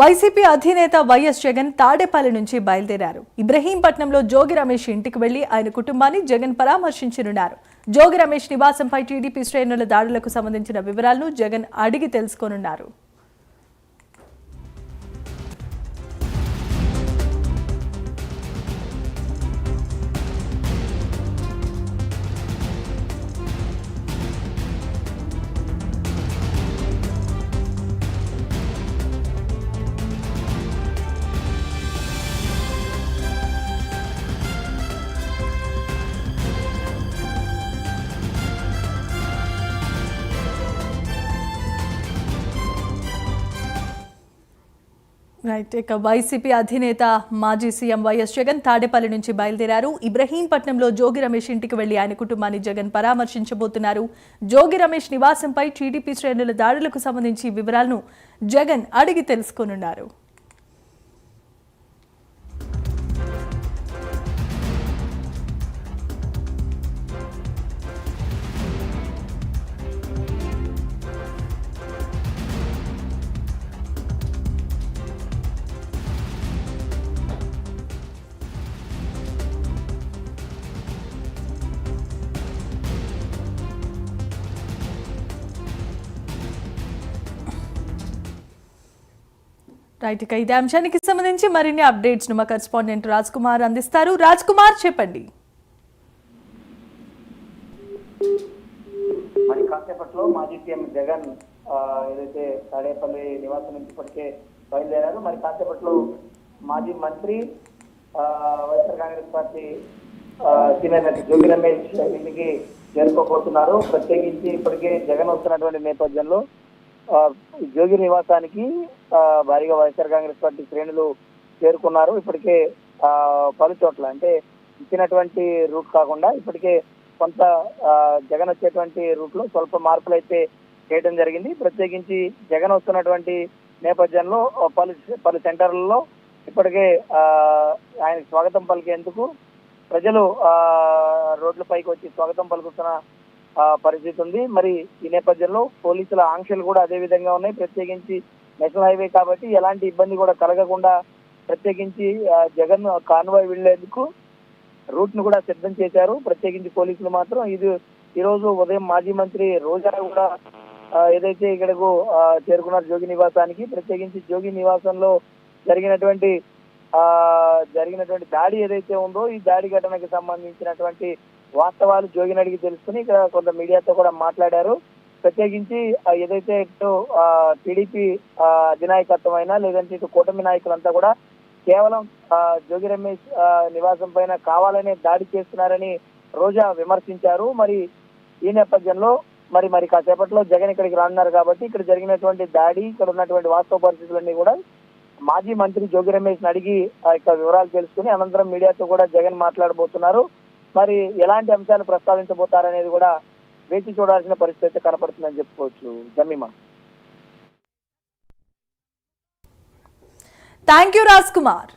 YCP అధినేత YS Jagan Tadepalli నుంచి బయలుదేరారు. ఇబ్రహీంపట్నంలో జోగి రమేష్ ఇంటికి వెళ్లి ఆయన కుటుంబాన్ని జగన్ పరామర్శించనున్నారు. జోగి రమేష్ నివాసంపై టీడీపీ శ్రేణుల దాడులకు సంబంధించిన వివరాలను జగన్ అడిగి తెలుసుకోనున్నారు. ఇక వైసీపీ అధినేత మాజీ సీఎం వైఎస్ జగన్ తాడేపల్లి నుంచి బయలుదేరారు. ఇబ్రహీంపట్నంలో జోగి రమేష్ ఇంటికి వెళ్లి ఆయన కుటుంబాన్ని జగన్ పరామర్శించబోతున్నారు. జోగి రమేష్ నివాసంపై టీడీపీ శ్రేణుల దాడులకు సంబంధించి వివరాలను జగన్ అడిగి తెలుసుకోనున్నారు. రైట్, ఇక ఇదే అంశానికి సంబంధించి మరిన్ని అప్డేట్స్ మా కరెస్పాండెంట్ రాజ్ కుమార్ అందిస్తారు. రాజ్ కుమార్, చెప్పండి. మరి కాసేపట్లో మాజీ సీఎం జగన్ ఏదైతే తాడేపల్లి నివాసం నుంచి ఇప్పటికే బయలుదేరారు. మరి కాసేపట్లో మాజీ మంత్రి వైఎస్ఆర్ కాంగ్రెస్ పార్టీ సీనియర్ నేత జోగి రమేష్ ఇంటికి చేరుకోబోతున్నారు. ప్రత్యేకించి ఇప్పటికే జగన్ వస్తున్నటువంటి నేపథ్యంలో జోగి నివాసానికి భారీగా వైఎస్ఆర్ కాంగ్రెస్ పార్టీ శ్రేణులు చేరుకున్నారు. ఇప్పటికే పలు చోట్ల అంటే ఇచ్చినటువంటి రూట్ కాకుండా ఇప్పటికే కొంత జగన్ వచ్చేటువంటి రూట్ లో స్వల్ప మార్పులు అయితే చేయడం జరిగింది. ప్రత్యేకించి జగన్ వస్తున్నటువంటి నేపథ్యంలో పలు సెంటర్లలో ఇప్పటికే ఆయనకు స్వాగతం పలికేందుకు ప్రజలు రోడ్లపైకి వచ్చి స్వాగతం పలుకుతున్న పరిస్థితి ఉంది. మరి ఈ నేపథ్యంలో పోలీసుల ఆంక్షలు కూడా అదే విధంగా ఉన్నాయి. ప్రత్యేకించి నేషనల్ హైవే కాబట్టి ఎలాంటి ఇబ్బంది కూడా కలగకుండా ప్రత్యేకించి జగన్ కాన్వాయ్ వెళ్లేందుకు రూట్ ను కూడా సిద్ధం చేశారు. ప్రత్యేకించి పోలీసులు మాత్రం ఈ రోజు ఉదయం మాజీ మంత్రి రోజా కూడా ఏదైతే ఇక్కడకు చేరుకున్నారు జోగి నివాసానికి. ప్రత్యేకించి జోగి నివాసంలో జరిగినటువంటి దాడి ఏదైతే ఉందో ఈ దాడి ఘటనకు సంబంధించినటువంటి వాస్తవాలు జోగిని అడిగి తెలుసుకుని ఇక్కడ కొంత మీడియాతో కూడా మాట్లాడారు. ప్రత్యేకించి ఏదైతే ఇటు టీడీపీ అధినాయకత్వం అయినా లేదంటే ఇటు కూటమి నాయకులంతా కూడా కేవలం జోగి రమేష్ నివాసం పైన కావాలనే దాడి చేస్తున్నారని రోజా విమర్శించారు. మరి ఈ నేపథ్యంలో మరి కాసేపట్లో జగన్ ఇక్కడికి రానున్నారు కాబట్టి ఇక్కడ జరిగినటువంటి దాడి ఇక్కడ ఉన్నటువంటి వాస్తవ పరిస్థితులన్నీ కూడా మాజీ మంత్రి జోగి రమేష్ అడిగి ఇక్కడ వివరాలు తెలుసుకుని అనంతరం మీడియాతో కూడా జగన్ మాట్లాడబోతున్నారు. మరి ఎలాంటి అంశాలు ప్రస్తావించబోతారనేది కూడా వేచి చూడాల్సిన పరిస్థితి కనపడుతుందని చెప్పుకోవచ్చు. Jemimah, thank you Raj Kumar.